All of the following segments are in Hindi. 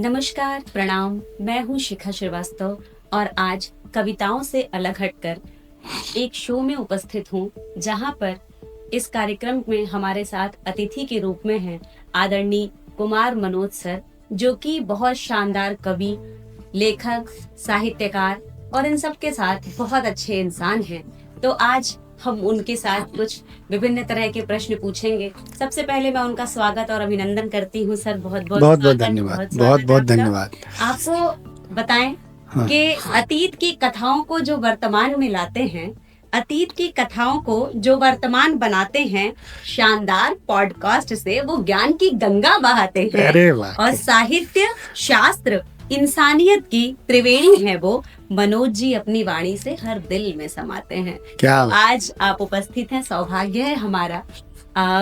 नमस्कार, प्रणाम। मैं हूँ शिखा श्रीवास्तव और आज कविताओं से अलग हटकर एक शो में उपस्थित हूँ, जहाँ पर इस कार्यक्रम में हमारे साथ अतिथि के रूप में हैं आदरणीय कुमार मनोज सर, जो कि बहुत शानदार कवि, लेखक, साहित्यकार और इन सब के साथ बहुत अच्छे इंसान हैं। तो आज हम उनके साथ कुछ विभिन्न तरह के प्रश्न पूछेंगे। सबसे पहले मैं उनका स्वागत और अभिनंदन करती हूँ सर। बहुत बहुत बहुत बहुत स्वागत, धन्यवाद, बहुत बहुत स्वागत बहुत आपका। धन्यवाद। आपको बताएं हाँ। कि अतीत की कथाओं को जो वर्तमान में लाते हैं, अतीत की कथाओं को जो वर्तमान बनाते हैं, शानदार पॉडकास्ट से वो ज्ञान की गंगा बहाते हैं। अरे वाह! और साहित्य, शास्त्र, इंसानियत की त्रिवेणी है वो। मनोज जी अपनी वाणी से हर दिल में समाते हैं। क्या तो आज आप उपस्थित हैं, सौभाग्य है हमारा।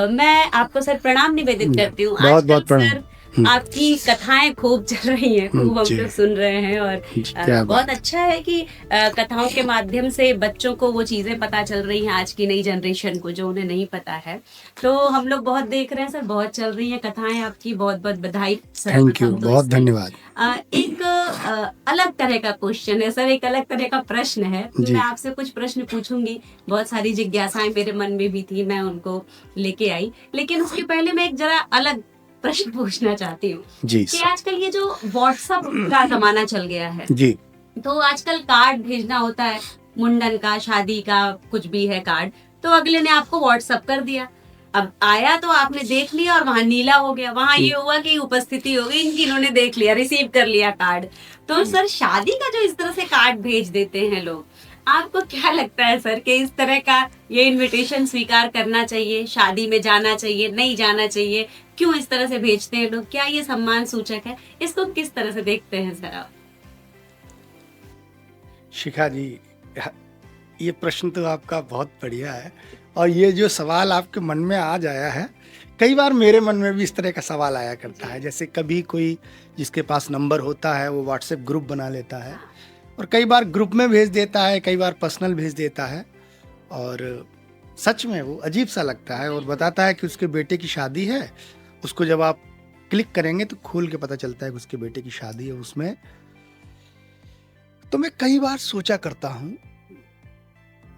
मैं आपको सर प्रणाम निवेदित करती हूँ। बहुत आजकल बहुत प्रणाम। सर आपकी कथाएं खूब चल रही हैं, खूब हम जी, लोग सुन रहे हैं और क्या बहुत बात। अच्छा है कि कथाओं के माध्यम से बच्चों को वो चीजें पता चल रही हैं, आज की नई जनरेशन को, जो उन्हें नहीं पता है। तो हम लोग बहुत देख रहे हैं सर, बहुत चल रही हैं कथाएं आपकी। बहुत बहुत बधाई सर। थैंक यू, प्रथम तो बहुत इसके धन्यवाद। एक अलग तरह का क्वेश्चन है सर, एक अलग तरह का प्रश्न है। जी। मैं आपसे कुछ प्रश्न पूछूंगी, बहुत सारी जिज्ञासाएं मेरे मन में भी थी, मैं उनको लेके आई। लेकिन उसके पहले मैं एक जरा अलग प्रश्न पूछना चाहती हूँ जी कि सर। आजकल ये जो व्हाट्सएप का जमाना चल गया है, जी, तो आजकल कार्ड भेजना होता है, मुंडन का, शादी का, कुछ भी है कार्ड, तो अगले ने आपको व्हाट्सएप कर दिया। अब आया तो आपने देख लिया और वहां नीला हो गया, वहां ये हुआ कि उपस्थिति हो गई इनकी, इन्होंने देख लिया, रिसीव कर लिया कार्ड। तो सर शादी का जो इस तरह से कार्ड भेज देते हैं लोग, आपको क्या लगता है सर कि इस तरह का ये इनविटेशन स्वीकार करना चाहिए, शादी में जाना चाहिए, नहीं जाना चाहिए, क्यों इस तरह से भेजते हैं लोग, क्या ये सम्मान सूचक है? इसको किस तरह से देखते हैं सर आप? शिखा जी, ये प्रश्न तो आपका बहुत बढ़िया है और ये जो सवाल आपके मन में आज आया है, कई बार मेरे मन में भी इस तरह का सवाल आया करता है। जैसे कभी कोई जिसके पास नंबर होता है वो व्हाट्सएप ग्रुप बना लेता है और कई बार ग्रुप में भेज देता है, कई बार पर्सनल भेज देता है और सच में वो अजीब सा लगता है और बताता है कि उसके बेटे की शादी है। उसको जब आप क्लिक करेंगे तो खोल के पता चलता है कि उसके बेटे की शादी है उसमें। तो मैं कई बार सोचा करता हूँ,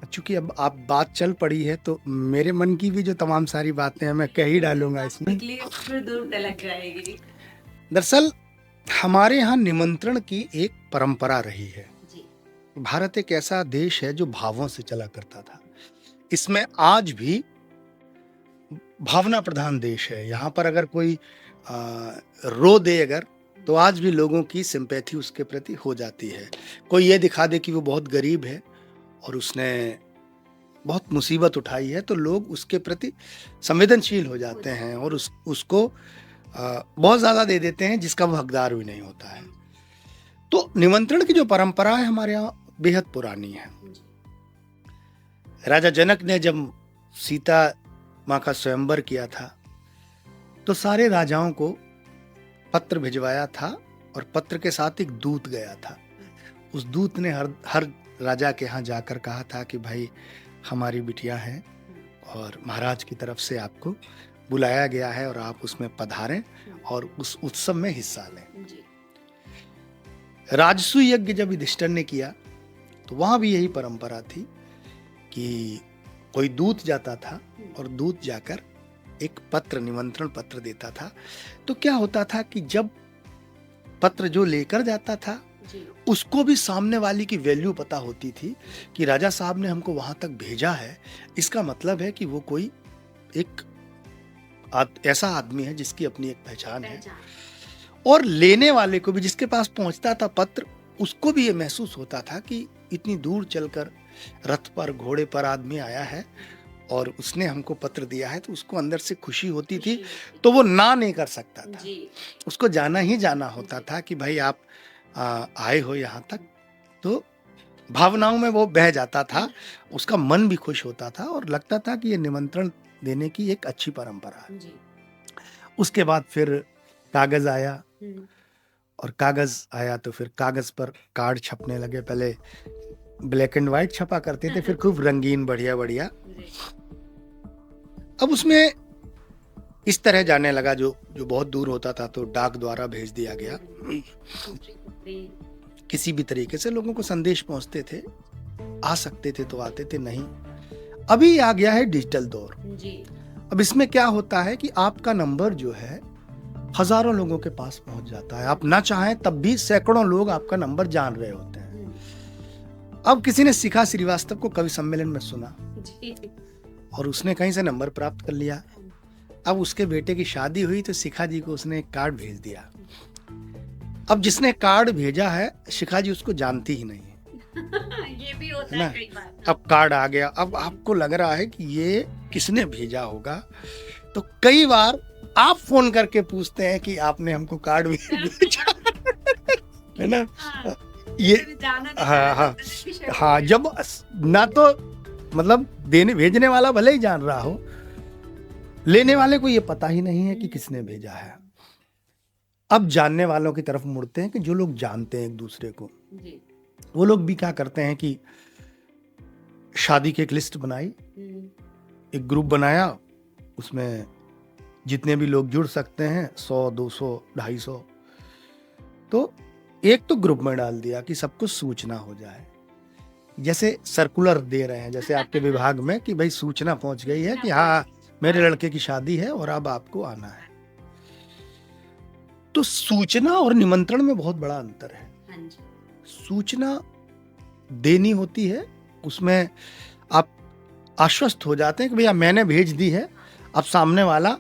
चूंकि अब आप बात चल पड़ी है तो मेरे मन की भी जो तमाम सारी बातें हैं मैं कह ही डालूंगा इसमें। फिर दूर तलक जाएगी। दरअसल हमारे यहाँ निमंत्रण की एक परंपरा रही है। जी। भारत एक ऐसा देश है जो भावों से चला करता था। इसमें आज भी भावना प्रधान देश है। यहाँ पर अगर कोई रो दे अगर, तो आज भी लोगों की सिंपैथी उसके प्रति हो जाती है। कोई ये दिखा दे कि वो बहुत गरीब है और उसने बहुत मुसीबत उठाई है, तो लोग उसके प्रति संवेदनशील हो जाते हैं और उसको बहुत ज़्यादा दे देते हैं जिसका वो हकदार भी नहीं होता है। तो निमंत्रण की जो परंपरा है हमारे यहाँ बेहद पुरानी है। राजा जनक ने जब सीता माँ का स्वयंवर किया था तो सारे राजाओं को पत्र भिजवाया था और पत्र के साथ एक दूत गया था। उस दूत ने हर राजा के यहाँ जाकर कहा था कि भाई हमारी बिटिया हैं और महाराज की तरफ से आपको बुलाया गया है और आप उसमें पधारें और उस उत्सव में हिस्सा लें। राजसूय यज्ञ जब युधिष्ठिर ने किया तो वहां भी यही परंपरा थी कि कोई दूत जाता था और दूत जाकर एक पत्र, निमंत्रण पत्र देता था। तो क्या होता था कि जब पत्र जो लेकर जाता था उसको भी सामने वाली की वैल्यू पता होती थी कि राजा साहब ने हमको वहां तक भेजा है, इसका मतलब है कि वो कोई एक ऐसा आदमी है जिसकी अपनी एक पहचान है। और लेने वाले को भी, जिसके पास पहुंचता था पत्र, उसको भी ये महसूस होता था कि इतनी दूर चलकर रथ पर, घोड़े पर आदमी आया है और उसने हमको पत्र दिया है, तो उसको अंदर से खुशी होती थी। तो वो ना नहीं कर सकता था, उसको जाना ही जाना होता था कि भाई आप आए हो यहाँ तक। तो भावनाओं में वो बह जाता था, उसका मन भी खुश होता था और लगता था कि ये निमंत्रण देने की एक अच्छी परंपरा है। उसके बाद फिर कागज आया और कागज आया तो फिर कागज पर कार्ड छपने लगे। पहले ब्लैक एंड व्हाइट छपा करते थे, फिर खूब रंगीन बढ़िया बढ़िया। अब उसमें इस तरह जाने लगा, जो जो बहुत दूर होता था तो डाक द्वारा भेज दिया गया। किसी भी तरीके से लोगों को संदेश पहुंचते थे, आ सकते थे तो आते थे, नहीं। अभी आ गया है डिजिटल दौर जी। अब इसमें क्या होता है कि आपका नंबर जो है हजारों लोगों के पास पहुंच जाता है, आप ना चाहें तब भी सैकड़ों लोग आपका नंबर जान रहे होते हैं। अब किसी ने शिखा श्रीवास्तव को कवि सम्मेलन में सुना जी। और उसने कहीं से नंबर प्राप्त कर लिया। अब उसके बेटे की शादी हुई तो शिखा जी को उसने एक कार्ड भेज दिया। अब जिसने कार्ड भेजा है शिखा जी उसको जानती ही नहीं है, ये भी होता ना? है कई बार। अब कार्ड आ गया, अब आपको लग रहा है कि ये किसने भेजा होगा, तो कई बार आप फोन करके पूछते हैं कि आपने हमको कार्ड भेजा है ना? हाँ, ये जाना नहीं हाँ, हाँ, पता नहीं किसे हाँ, बोले। जब ना तो मतलब देने भेजने वाला भले ही जान रहा हो, लेने वाले को ये पता ही नहीं है कि किसने भेजा है। अब जानने वालों की तरफ मुड़ते हैं कि जो लोग जानते हैं एक दूसरे को, जी। वो लोग भी क्या करते हैं कि शादी की एक लिस्ट बनाई, एक ग्रुप बनाया, उसमें जितने भी लोग जुड़ सकते हैं 100, 200, 250, तो एक तो ग्रुप में डाल दिया कि सबको सूचना हो जाए, जैसे सर्कुलर दे रहे हैं जैसे आपके विभाग में कि भाई सूचना पहुंच गई है कि हाँ मेरे लड़के की शादी है और अब आपको आना है। तो सूचना और निमंत्रण में बहुत बड़ा अंतर है। हाँ जी। सूचना देनी होती है, उसमें आप आश्वस्त हो जाते हैं कि भैया मैंने भेज दी है, अब सामने वाला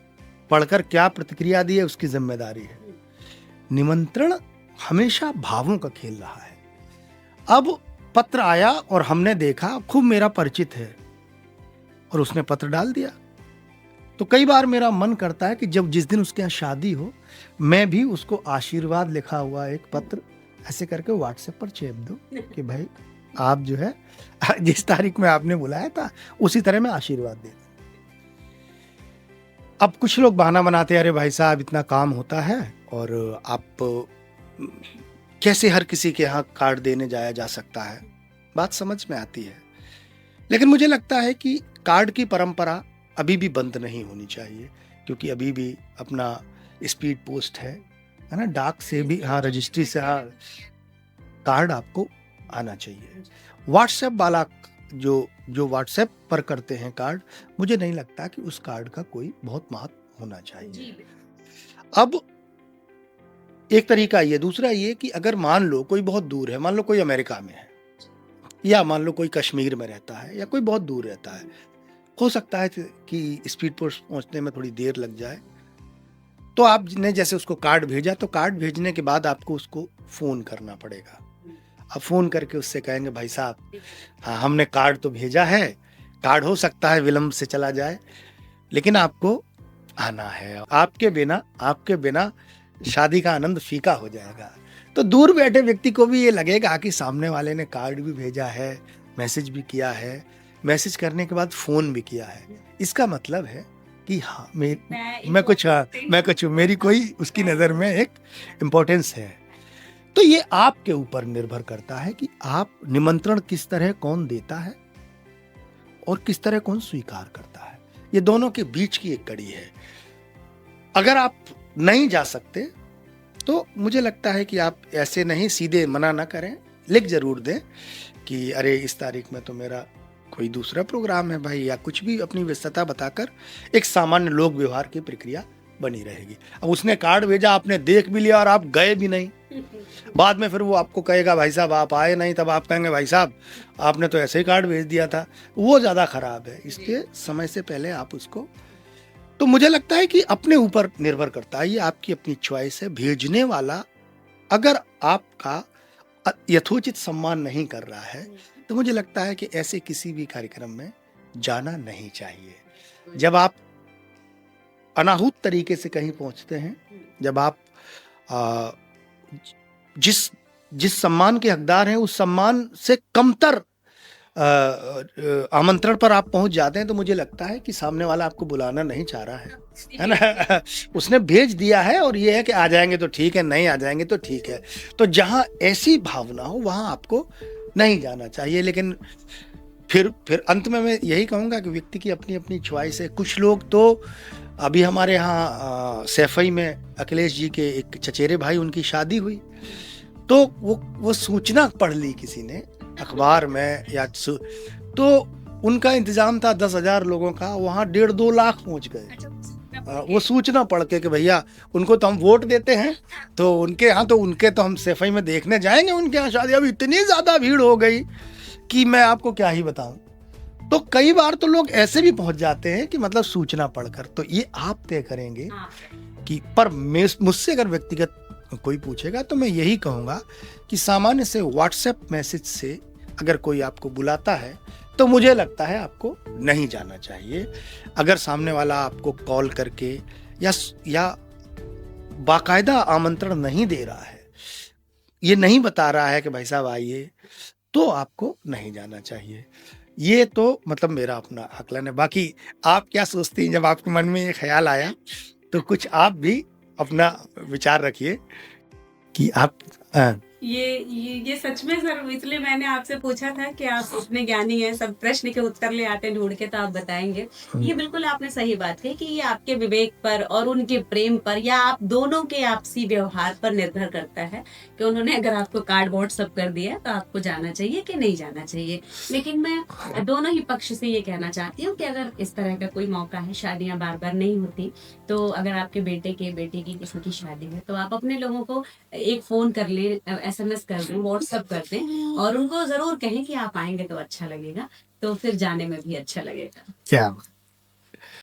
पढ़कर क्या प्रतिक्रिया दी है उसकी जिम्मेदारी है। निमंत्रण हमेशा भावों का खेल रहा है। अब पत्र आया और हमने देखा खूब मेरा परिचित है और उसने पत्र डाल दिया, तो कई बार मेरा मन करता है कि जब जिस दिन उसके यहाँ शादी हो मैं भी उसको आशीर्वाद लिखा हुआ एक पत्र ऐसे करके व्हाट्सएप पर चेप दूं कि भाई आप जो है जिस तारीख में आपने बुलाया था उसी तरह मैं आशीर्वाद दे दूं। अब कुछ लोग बहाना बनाते हैं, अरे भाई साहब इतना काम होता है और आप कैसे हर किसी के यहाँ कार्ड देने जाया जा सकता है। बात समझ में आती है, लेकिन मुझे लगता है कि कार्ड की परंपरा अभी भी बंद नहीं होनी चाहिए, क्योंकि अभी भी अपना स्पीड पोस्ट है ना, डाक से भी, हाँ रजिस्ट्री से, हाँ कार्ड आपको आना चाहिए। व्हाट्सएप वाला जो व्हाट्सएप पर करते हैं कार्ड, मुझे नहीं लगता कि उस कार्ड का कोई बहुत महत्व होना चाहिए। अब एक तरीका ये, दूसरा ये कि अगर मान लो कोई बहुत दूर है, मान लो कोई अमेरिका में है या मान लो कोई कश्मीर में रहता है या कोई बहुत दूर रहता है, हो सकता है कि स्पीड पोस्ट पहुंचने में थोड़ी देर लग जाए, तो आपने जैसे उसको कार्ड भेजा तो कार्ड भेजने के बाद आपको उसको फोन करना पड़ेगा। अब फोन करके उससे कहेंगे भाई साहब हाँ हमने कार्ड तो भेजा है, कार्ड हो सकता है विलंब से चला जाए लेकिन आपको आना है, आपके बिना शादी का आनंद फीका हो जाएगा। तो दूर बैठे व्यक्ति को भी ये लगेगा कि सामने वाले ने कार्ड भी भेजा है, मैसेज भी किया है, मैसेज करने के बाद फोन भी किया है, इसका मतलब है कि हाँ मैं कुछ मेरी कोई उसकी नज़र में एक इम्पोर्टेंस है। तो ये आपके ऊपर निर्भर करता है कि आप निमंत्रण किस तरह कौन देता है और किस तरह कौन स्वीकार करता है। ये दोनों के बीच की एक कड़ी है। अगर आप नहीं जा सकते तो मुझे लगता है कि आप ऐसे नहीं सीधे मना ना करें, लिख जरूर दें कि अरे इस तारीख में तो मेरा कोई दूसरा प्रोग्राम है भाई, या कुछ भी अपनी व्यस्तता बताकर एक सामान्य लोक व्यवहार की प्रक्रिया बनी रहेगी। अब उसने कार्ड भेजा, आपने देख भी लिया और आप गए भी नहीं, बाद में फिर वो आपको कहेगा भाई साहब आप आए नहीं, तब आप कहेंगे भाई साहब आपने तो ऐसे ही कार्ड भेज दिया था, वो ज़्यादा खराब है। इसलिए समय से पहले आप उसको, तो मुझे लगता है कि अपने ऊपर निर्भर करता है, ये आपकी अपनी चॉइस है। भेजने वाला अगर आपका यथोचित सम्मान नहीं कर रहा है तो मुझे लगता है कि ऐसे किसी भी कार्यक्रम में जाना नहीं चाहिए। जब आप अनाहूत तरीके से कहीं पहुंचते हैं, जब आप जिस सम्मान के हकदार हैं उस सम्मान से कमतर आमंत्रण पर आप पहुंच जाते हैं, तो मुझे लगता है कि सामने वाला आपको बुलाना नहीं चाह रहा है ना। उसने भेज दिया है और ये है कि आ जाएंगे तो ठीक है, नहीं आ जाएंगे तो ठीक है। तो जहां ऐसी भावना हो वहां आपको नहीं जाना चाहिए। लेकिन फिर अंत में मैं यही कहूंगा कि व्यक्ति की अपनी अपनी च्वाइस है। कुछ लोग तो अभी हमारे यहाँ सैफई में अखिलेश जी के एक चचेरे भाई, उनकी शादी हुई, तो वो सूचना पढ़ ली किसी ने अखबार में तो उनका इंतजाम था 10,000 लोगों का, वहाँ 1.5-2 लाख पहुँच गए। वो सूचना पढ़ के कि भैया उनको तो हम वोट देते हैं, तो उनके यहाँ तो हम सैफई में देखने जाएंगे, उनके यहाँ शादी। अब इतनी ज़्यादा भीड़ हो गई कि मैं आपको क्या ही बताऊं। तो कई बार तो लोग ऐसे भी पहुंच जाते हैं कि मतलब सूचना पढ़कर। तो ये आप तय करेंगे कि, पर मुझसे अगर व्यक्तिगत कोई पूछेगा तो मैं यही कहूँगा कि सामान्य से व्हाट्सएप मैसेज से अगर कोई आपको बुलाता है तो मुझे लगता है आपको नहीं जाना चाहिए। अगर सामने वाला आपको कॉल करके या बाकायदा आमंत्रण नहीं दे रहा है, ये नहीं बता रहा है कि भाई साहब आइए, तो आपको नहीं जाना चाहिए। ये तो मतलब मेरा अपना आकलन है। बाकी आप क्या सोचती हैं? जब आपके मन में ये ख्याल आया तो कुछ आप भी अपना विचार रखिए कि आप ये सच में सर, इसलिए मैंने आपसे पूछा था कि आप इतने ज्ञानी हैं, सब प्रश्न के उत्तर ले आते ढूंढ के, तो आप बताएंगे। ये बिल्कुल आपने सही बात कही कि ये आपके विवेक पर और उनके प्रेम पर या आप दोनों के आपसी व्यवहार पर निर्भर करता है कि उन्होंने अगर आपको कार्ड व्हाट्सएप कर दिया तो आपको जाना चाहिए कि नहीं जाना चाहिए। लेकिन मैं दोनों ही पक्ष से ये कहना चाहती हूँ कि अगर इस तरह का कोई मौका है, शादियां बार बार नहीं होती, तो अगर आपके बेटे की किसी की शादी है तो आप अपने लोगों को एक फोन कर ले, SMS कर दें, व्हाट्सएप कर दें, और उनको जरूर कहें कि आप आएंगे तो अच्छा लगेगा, तो फिर जाने में भी अच्छा लगेगा। क्या